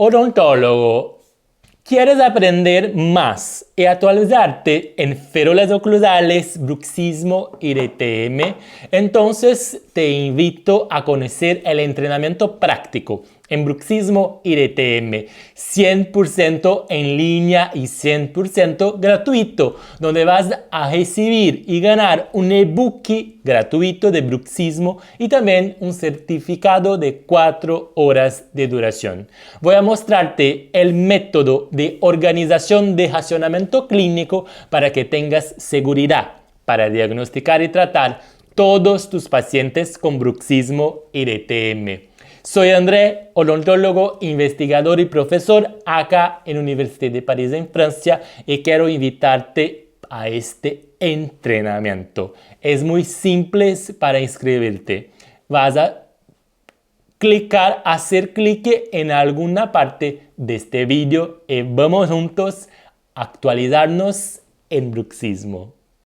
Odontólogo, ¿quieres aprender más y actualizarte en férulas oclusales, bruxismo y DTM? Entonces te invito a conocer el entrenamiento práctico en bruxismo y DTM, 100% en línea y 100% gratuito, donde vas a recibir y ganar un ebook gratuito de bruxismo y también un certificado de 4 horas de duración. Voy a mostrarte el método de organización de racionamiento clínico para que tengas seguridad para diagnosticar y tratar todos tus pacientes con bruxismo y DTM. Soy André, odontólogo, investigador y profesor acá en la Universidad de París en Francia y quiero invitarte a este entrenamiento. Es muy simple para inscribirte. Vas a hacer clic en alguna parte de este vídeo y vamos juntos a actualizarnos en bruxismo.